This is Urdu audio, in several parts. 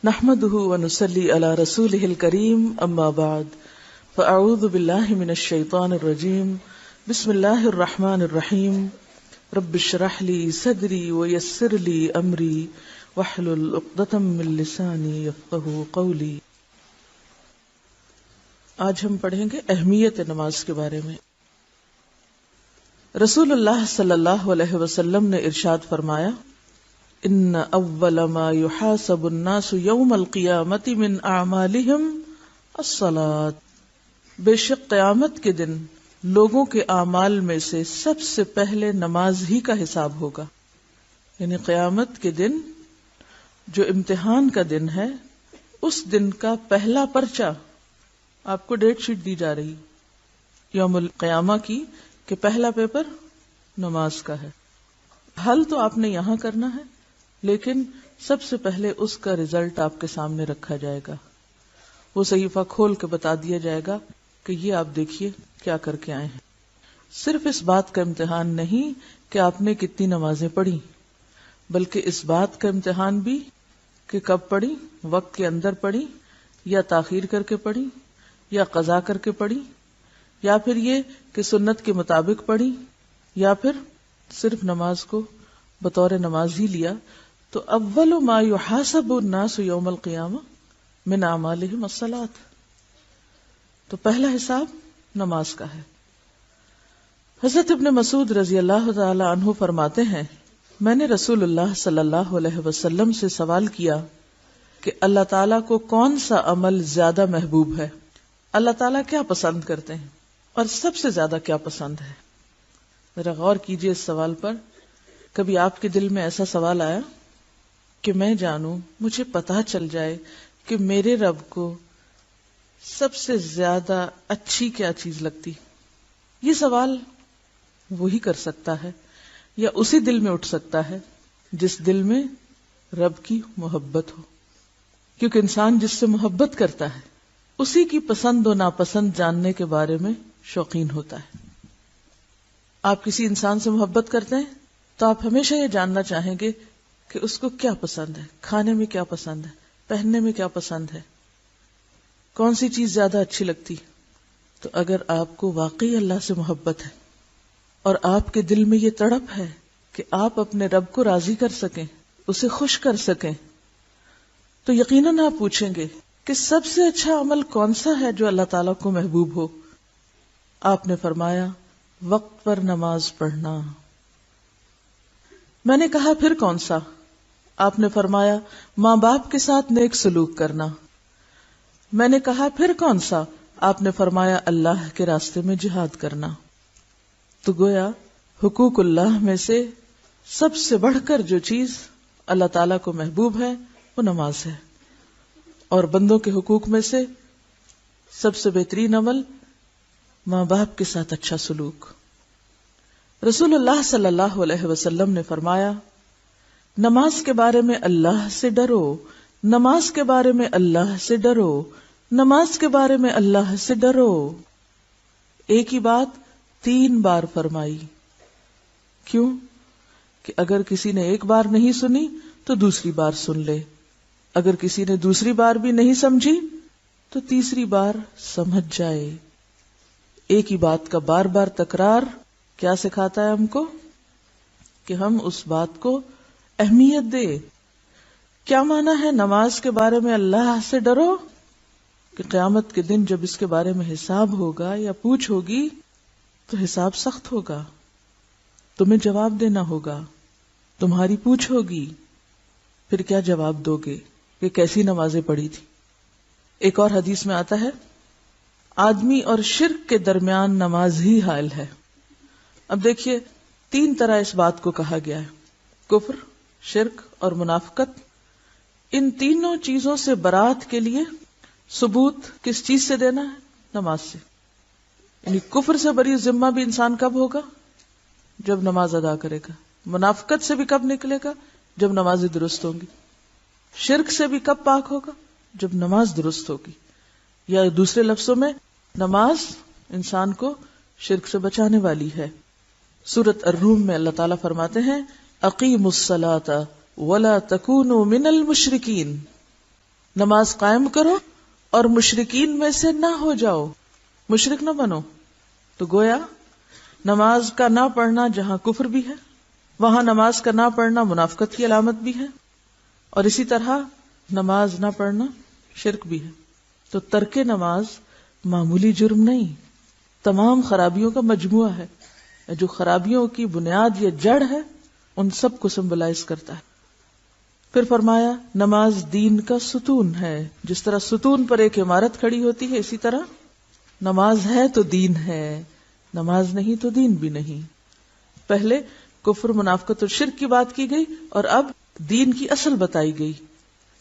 نحمده ونصلي على رسوله الكريم اما بعد فاعوذ بالله من الشيطان الرجيم بسم الله الرحمن الرحيم رب اشرح لي صدري ويسر لي امري واحلل عقدة من لساني يفقهوا قولي۔ آج ہم پڑھیں گے اہمیت نماز کے بارے میں۔ رسول اللہ صلی اللہ علیہ وسلم نے ارشاد فرمایا، ان اول ما يحاسب الناس يوم القیامت من اعمالهم الصلاۃ، بے شک قیامت کے دن لوگوں کے اعمال میں سے سب سے پہلے نماز ہی کا حساب ہوگا۔ یعنی قیامت کے دن جو امتحان کا دن ہے، اس دن کا پہلا پرچہ آپ کو ڈیٹ شیٹ دی جا رہی یوم القیامہ کی کہ پہلا پیپر نماز کا ہے۔ حل تو آپ نے یہاں کرنا ہے، لیکن سب سے پہلے اس کا رزلٹ آپ کے سامنے رکھا جائے گا۔ وہ صحیفہ کھول کے بتا دیا جائے گا کہ یہ آپ دیکھیے کیا کر کے آئے ہیں۔ صرف اس بات کا امتحان نہیں کہ آپ نے کتنی نمازیں پڑھی، بلکہ اس بات کا امتحان بھی کہ کب پڑھی، وقت کے اندر پڑھی یا تاخیر کر کے پڑھی یا قضا کر کے پڑھی، یا پھر یہ کہ سنت کے مطابق پڑھی، یا پھر صرف نماز کو بطور نماز ہی لیا۔ تو اول ما یحاسب الناس یوم القیامہ من اعمالہم الصلاۃ، تو پہلا حساب نماز کا ہے۔ حضرت ابن مسعود رضی اللہ تعالی عنہ فرماتے ہیں، میں نے رسول اللہ صلی اللہ علیہ وسلم سے سوال کیا کہ اللہ تعالیٰ کو کون سا عمل زیادہ محبوب ہے، اللہ تعالیٰ کیا پسند کرتے ہیں اور سب سے زیادہ کیا پسند ہے۔ ذرا غور کیجئے اس سوال پر۔ کبھی آپ کے دل میں ایسا سوال آیا کہ میں جانوں، مجھے پتہ چل جائے کہ میرے رب کو سب سے زیادہ اچھی کیا چیز لگتی؟ یہ سوال وہی کر سکتا ہے یا اسی دل میں اٹھ سکتا ہے جس دل میں رب کی محبت ہو، کیونکہ انسان جس سے محبت کرتا ہے اسی کی پسند و ناپسند جاننے کے بارے میں شوقین ہوتا ہے۔ آپ کسی انسان سے محبت کرتے ہیں تو آپ ہمیشہ یہ جاننا چاہیں گے کہ اس کو کیا پسند ہے، کھانے میں کیا پسند ہے، پہننے میں کیا پسند ہے، کون سی چیز زیادہ اچھی لگتی۔ تو اگر آپ کو واقعی اللہ سے محبت ہے اور آپ کے دل میں یہ تڑپ ہے کہ آپ اپنے رب کو راضی کر سکیں، اسے خوش کر سکیں، تو یقیناً آپ پوچھیں گے کہ سب سے اچھا عمل کون سا ہے جو اللہ تعالیٰ کو محبوب ہو۔ آپ نے فرمایا، وقت پر نماز پڑھنا۔ میں نے کہا پھر کون سا؟ آپ نے فرمایا، ماں باپ کے ساتھ نیک سلوک کرنا۔ میں نے کہا پھر کون سا؟ آپ نے فرمایا، اللہ کے راستے میں جہاد کرنا۔ تو گویا حقوق اللہ میں سے سب سے بڑھ کر جو چیز اللہ تعالیٰ کو محبوب ہے وہ نماز ہے، اور بندوں کے حقوق میں سے سب سے بہترین عمل ماں باپ کے ساتھ اچھا سلوک۔ رسول اللہ صلی اللہ علیہ وسلم نے فرمایا، نماز کے بارے میں اللہ سے ڈرو، نماز کے بارے میں اللہ سے ڈرو، نماز کے بارے میں اللہ سے ڈرو۔ ایک ہی بات 3 بار فرمائی۔ کیوں؟ کہ اگر کسی نے ایک بار نہیں سنی تو دوسری بار سن لے، اگر کسی نے دوسری بار بھی نہیں سمجھی تو تیسری بار سمجھ جائے۔ ایک ہی بات کا بار بار تکرار کیا سکھاتا ہے ہم کو؟ کہ ہم اس بات کو اہمیت دے۔ کیا معنی ہے نماز کے بارے میں اللہ سے ڈرو؟ کہ قیامت کے دن جب اس کے بارے میں حساب ہوگا یا پوچھ ہوگی تو حساب سخت ہوگا، تمہیں جواب دینا ہوگا، تمہاری پوچھ ہوگی، پھر کیا جواب دو گے کہ کیسی نمازیں پڑھی تھی۔ ایک اور حدیث میں آتا ہے، آدمی اور شرک کے درمیان نماز ہی حائل ہے۔ اب دیکھیے 3 طرح اس بات کو کہا گیا ہے، کفر، شرک اور منافقت۔ ان تینوں چیزوں سے برات کے لیے ثبوت کس چیز سے دینا ہے؟ نماز سے۔ یعنی کفر سے بری ذمہ بھی انسان کب ہوگا؟ جب نماز ادا کرے گا۔ منافقت سے بھی کب نکلے گا؟ جب نمازیں درست ہوں گی۔ شرک سے بھی کب پاک ہوگا؟ جب نماز درست ہوگی، یا دوسرے لفظوں میں نماز انسان کو شرک سے بچانے والی ہے۔ سورۃ الروم میں اللہ تعالیٰ فرماتے ہیں، اقیموا الصلاۃ ولا تکونوا من المشرکین، نماز قائم کرو اور مشرکین میں سے نہ ہو جاؤ، مشرک نہ بنو. تو گویا نماز کا نہ پڑھنا جہاں کفر بھی ہے، وہاں نماز کا نہ پڑھنا منافقت کی علامت بھی ہے، اور اسی طرح نماز نہ پڑھنا شرک بھی ہے. تو ترک نماز معمولی جرم نہیں، تمام خرابیوں کا مجموعہ ہے. جو خرابیوں کی بنیاد یا جڑ ہے ان سب کو سمبلائز کرتا ہے. پھر فرمایا نماز دین کا ستون ہے. جس طرح ستون پر ایک عمارت کھڑی ہوتی ہے، اسی طرح نماز ہے تو دین ہے، نماز نہیں تو دین بھی نہیں. پہلے کفر، منافقت اور شرک کی بات کی گئی، اور اب دین کی اصل بتائی گئی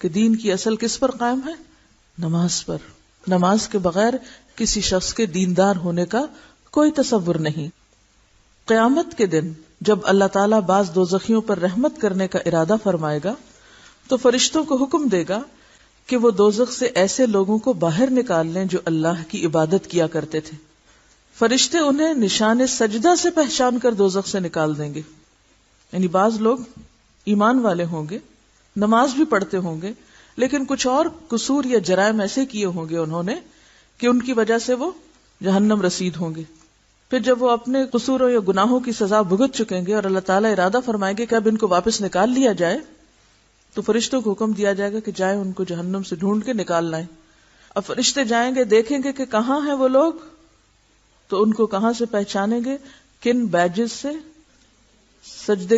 کہ دین کی اصل کس پر قائم ہے؟ نماز پر. نماز کے بغیر کسی شخص کے دیندار ہونے کا کوئی تصور نہیں. قیامت کے دن جب اللہ تعالیٰ بعض دوزخیوں پر رحمت کرنے کا ارادہ فرمائے گا تو فرشتوں کو حکم دے گا کہ وہ دوزخ سے ایسے لوگوں کو باہر نکال لیں جو اللہ کی عبادت کیا کرتے تھے. فرشتے انہیں نشان سجدہ سے پہچان کر دوزخ سے نکال دیں گے. یعنی بعض لوگ ایمان والے ہوں گے، نماز بھی پڑھتے ہوں گے، لیکن کچھ اور قصور یا جرائم ایسے کیے ہوں گے انہوں نے کہ ان کی وجہ سے وہ جہنم رسید ہوں گے. پھر جب وہ اپنے قصوروں یا گناہوں کی سزا بھگت چکیں گے اور اللہ تعالیٰ ارادہ فرمائیں گے کہ اب ان کو واپس نکال لیا جائے، تو فرشتوں کو حکم دیا جائے گا کہ جائیں ان کو جہنم سے ڈھونڈ کے نکال لائیں. اب فرشتے جائیں گے، دیکھیں گے کہ کہاں ہیں وہ لوگ، تو ان کو کہاں سے پہچانیں گے؟ کن بیجز سے؟ سجدے